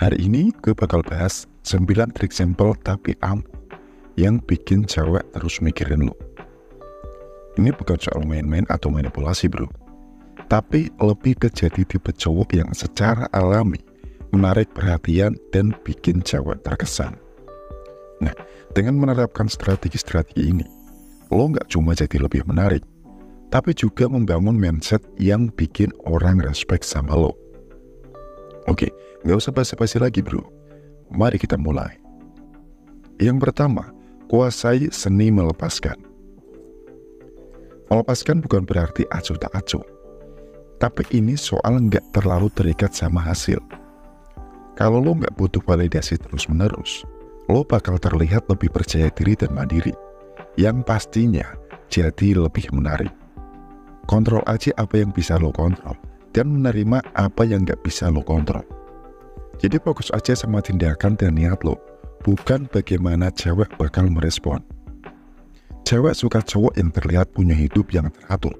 Hari ini gue bakal bahas 9 trik simple tapi ampuh yang bikin cewek terus mikirin lo. Ini bukan soal main-main atau manipulasi bro, tapi lebih ke jadi tipe cowok yang secara alami menarik perhatian dan bikin cewek terkesan. Nah, dengan menerapkan strategi-strategi ini, lo nggak cuma jadi lebih menarik, tapi juga membangun mindset yang bikin orang respect sama lo. Oke, nggak usah basa-basi lagi bro. Mari kita mulai. Yang pertama, kuasai seni melepaskan. Melepaskan bukan berarti acuh tak acuh, tapi ini soal nggak terlalu terikat sama hasil. Kalau lo nggak butuh validasi terus-menerus, lo bakal terlihat lebih percaya diri dan mandiri, yang pastinya jadi lebih menarik. Kontrol aja apa yang bisa lo kontrol, dan menerima apa yang nggak bisa lo kontrol. Jadi fokus aja sama tindakan dan niat lo, bukan bagaimana cewek bakal merespon. Cewek suka cowok yang terlihat punya hidup yang teratur,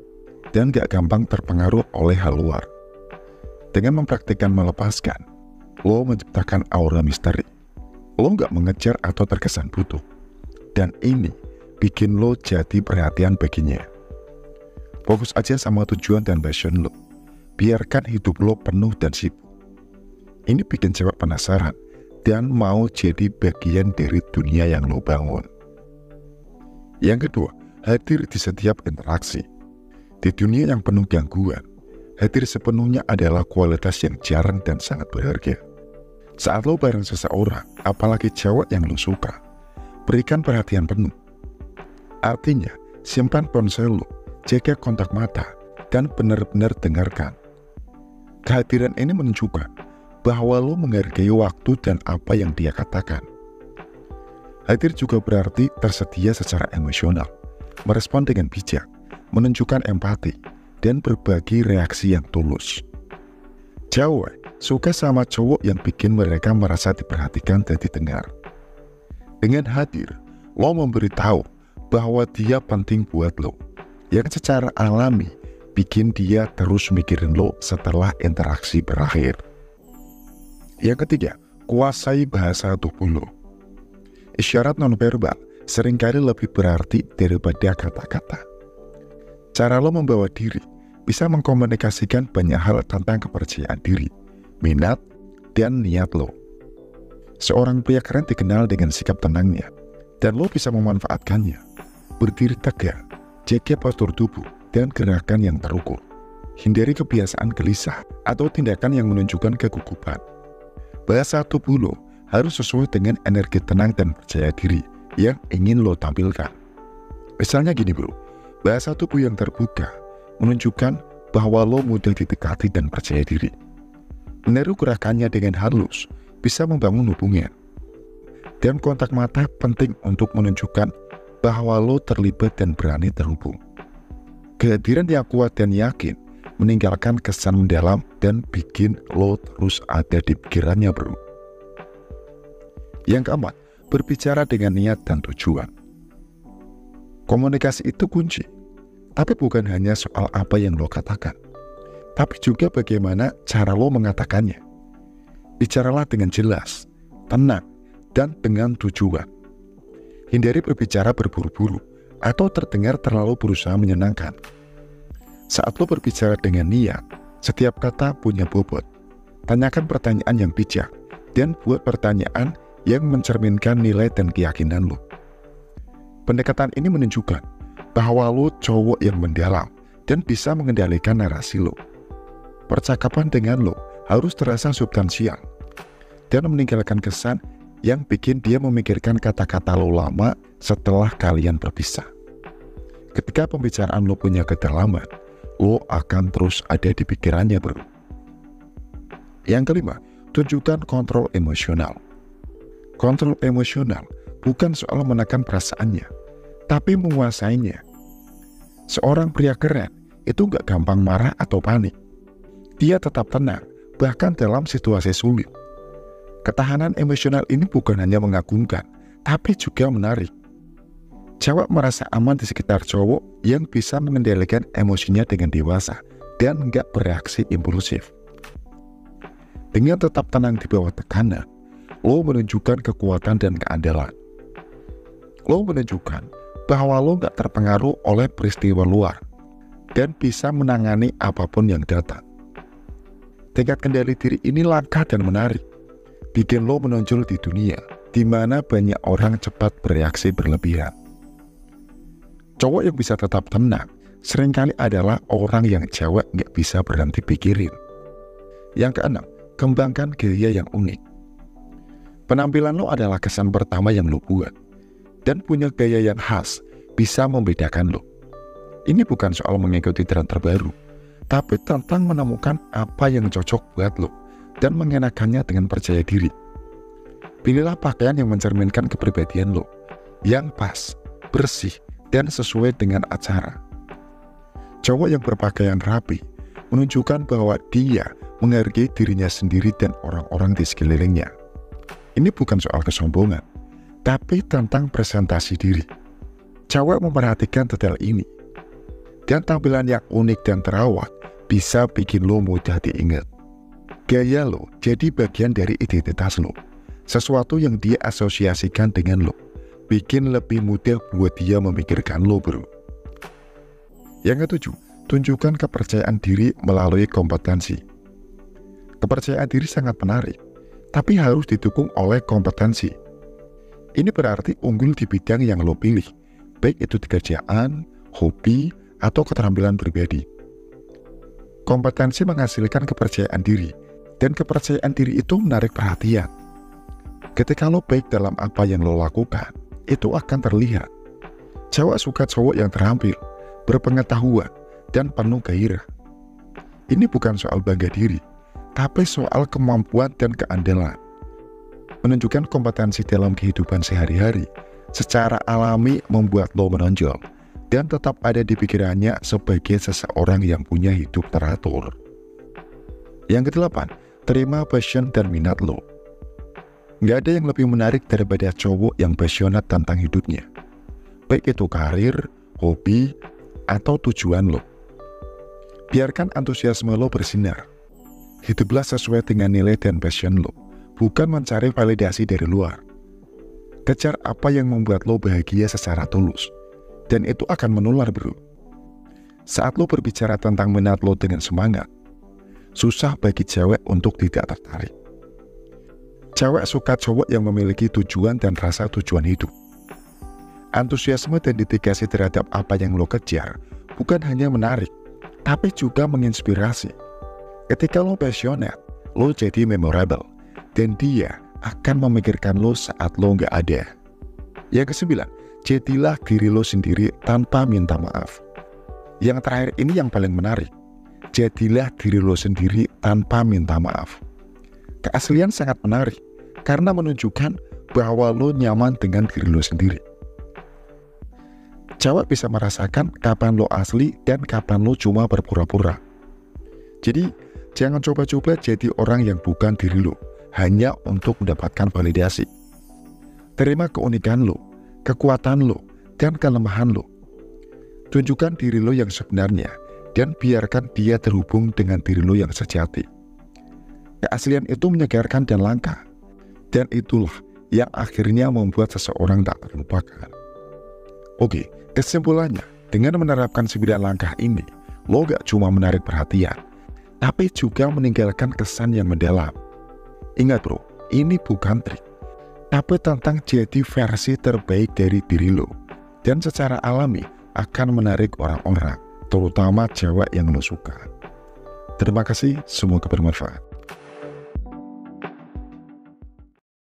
dan gak gampang terpengaruh oleh hal luar. Dengan mempraktikkan melepaskan, lo menciptakan aura misteri. Lo gak mengejar atau terkesan butuh, dan ini bikin lo jadi perhatian baginya. Fokus aja sama tujuan dan passion lo. Biarkan hidup lo penuh dan sibuk. Ini bikin cewek penasaran dan mau jadi bagian dari dunia yang lo bangun. Yang kedua, hadir di setiap interaksi. Di dunia yang penuh gangguan, hadir sepenuhnya adalah kualitas yang jarang dan sangat berharga. Saat lo bareng seseorang, apalagi cewek yang lo suka, berikan perhatian penuh. Artinya, simpan ponsel lo, jaga kontak mata, dan benar-benar dengarkan. Kehadiran ini menunjukkan bahwa lo menghargai waktu dan apa yang dia katakan. Hadir juga berarti tersedia secara emosional, merespon dengan bijak, menunjukkan empati, dan berbagi reaksi yang tulus. Cewek suka sama cowok yang bikin mereka merasa diperhatikan dan didengar. Dengan hadir, lo memberitahu bahwa dia penting buat lo, yang secara alami bikin dia terus mikirin lo setelah interaksi berakhir. Yang ketiga, kuasai bahasa tubuh lo. Isyarat nonverbal seringkali lebih berarti daripada kata-kata. Cara lo membawa diri bisa mengkomunikasikan banyak hal tentang kepercayaan diri, minat, dan niat lo. Seorang pria keren dikenal dengan sikap tenangnya, dan lo bisa memanfaatkannya. Berdiri tegak, jaga postur tubuh, dan gerakan yang terukur. Hindari kebiasaan gelisah atau tindakan yang menunjukkan kegugupan. Bahasa tubuh lo harus sesuai dengan energi tenang dan percaya diri yang ingin lo tampilkan. Misalnya gini bro, bahasa tubuh yang terbuka menunjukkan bahwa lo mudah didekati dan percaya diri. Meniru gerakannya dengan halus bisa membangun hubungan. Dan kontak mata penting untuk menunjukkan bahwa lo terlibat dan berani terhubung. Kehadiran yang kuat dan yakin meninggalkan kesan mendalam dan bikin lo terus ada di pikirannya bro. Yang keempat, berbicara dengan niat dan tujuan. Komunikasi itu kunci, tapi bukan hanya soal apa yang lo katakan, tapi juga bagaimana cara lo mengatakannya. Bicaralah dengan jelas, tenang, dan dengan tujuan. Hindari berbicara berburu-buru atau terdengar terlalu berusaha menyenangkan. Saat lo berbicara dengan niat, setiap kata punya bobot. Tanyakan pertanyaan yang bijak, dan buat pertanyaan yang mencerminkan nilai dan keyakinan lo. Pendekatan ini menunjukkan bahwa lo cowok yang mendalam dan bisa mengendalikan narasi lo. Percakapan dengan lo harus terasa substansial dan meninggalkan kesan yang bikin dia memikirkan kata-kata lo lama setelah kalian berpisah. Ketika pembicaraan lo punya kedalaman, lo akan terus ada di pikirannya bro. Yang kelima, tunjukkan kontrol emosional. Kontrol emosional bukan soal menekan perasaannya, tapi menguasainya. Seorang pria keren itu gak gampang marah atau panik. Dia tetap tenang, bahkan dalam situasi sulit. Ketahanan emosional ini bukan hanya mengagumkan, tapi juga menarik. Cewek merasa aman di sekitar cowok yang bisa mengendalikan emosinya dengan dewasa dan nggak bereaksi impulsif. Dengan tetap tenang di bawah tekanan, lo menunjukkan kekuatan dan keandalan. Lo menunjukkan bahwa lo gak terpengaruh oleh peristiwa luar dan bisa menangani apapun yang datang. Tingkat kendali diri ini langka dan menarik, bikin lo menonjol di dunia di mana banyak orang cepat bereaksi berlebihan. Cowok yang bisa tetap tenang seringkali adalah orang yang cewek gak bisa berhenti pikirin. Yang keenam, kembangkan gaya yang unik. Penampilan lo adalah kesan pertama yang lo buat, dan punya gaya yang khas bisa membedakan lo. Ini bukan soal mengikuti tren terbaru, tapi tentang menemukan apa yang cocok buat lo dan mengenakannya dengan percaya diri. Pilihlah pakaian yang mencerminkan kepribadian lo, yang pas, bersih, dan sesuai dengan acara. Cowok yang berpakaian rapi menunjukkan bahwa dia menghargai dirinya sendiri dan orang-orang di sekelilingnya. Ini bukan soal kesombongan, tapi tentang presentasi diri. Cowok memperhatikan detail ini, dan tampilan yang unik dan terawat bisa bikin lo mudah diingat. Gaya lo jadi bagian dari identitas lo, sesuatu yang dia asosiasikan dengan lo, bikin lebih mudah buat dia memikirkan lo, bro. Yang ketujuh, tunjukkan kepercayaan diri melalui kompetensi. Kepercayaan diri sangat menarik, tapi harus didukung oleh kompetensi. Ini berarti unggul di bidang yang lo pilih, baik itu di kerjaan, hobi, atau keterampilan pribadi. Kompetensi menghasilkan kepercayaan diri, dan kepercayaan diri itu menarik perhatian. Ketika lo baik dalam apa yang lo lakukan, itu akan terlihat. Cewek suka cowok yang terampil, berpengetahuan, dan penuh gairah. Ini bukan soal bangga diri, tapi soal kemampuan dan keandalan. Menunjukkan kompetensi dalam kehidupan sehari-hari secara alami membuat lo menonjol dan tetap ada di pikirannya sebagai seseorang yang punya hidup teratur. Yang kedelapan, terima passion dan minat lo. Nggak ada yang lebih menarik daripada cowok yang passionate tentang hidupnya, baik itu karir, hobi, atau tujuan lo. Biarkan antusiasme lo bersinar. Hiduplah sesuai dengan nilai dan passion lo, bukan mencari validasi dari luar. Kejar apa yang membuat lo bahagia secara tulus, dan itu akan menular, bro. Saat lo berbicara tentang minat lo dengan semangat, susah bagi cewek untuk tidak tertarik. Cewek suka cowok yang memiliki tujuan dan rasa tujuan hidup. Antusiasme dan dedikasi terhadap apa yang lo kejar bukan hanya menarik, tapi juga menginspirasi. Ketika lo passionate, lo jadi memorable, dan dia akan memikirkan lo saat lo nggak ada. Yang kesembilan, jadilah diri lo sendiri tanpa minta maaf. Yang terakhir ini yang paling menarik. Jadilah diri lo sendiri tanpa minta maaf. Keaslian sangat menarik karena menunjukkan bahwa lo nyaman dengan diri lo sendiri. Cewek bisa merasakan kapan lo asli dan kapan lo cuma berpura-pura. Jadi, jangan coba-coba jadi orang yang bukan diri lo hanya untuk mendapatkan validasi. Terima keunikan lo, kekuatan lo, dan kelemahan lo. Tunjukkan diri lo yang sebenarnya dan biarkan dia terhubung dengan diri lo yang sejati. Keaslian itu menyegarkan dan langka, dan itulah yang akhirnya membuat seseorang tak terlupakan. Oke, kesimpulannya, dengan menerapkan 9 langkah ini, lo gak cuma menarik perhatian, tapi juga meninggalkan kesan yang mendalam. Ingat bro, ini bukan trik, tapi tentang jadi versi terbaik dari diri lo, dan secara alami akan menarik orang-orang, terutama cewek yang lo suka. Terima kasih, semoga bermanfaat.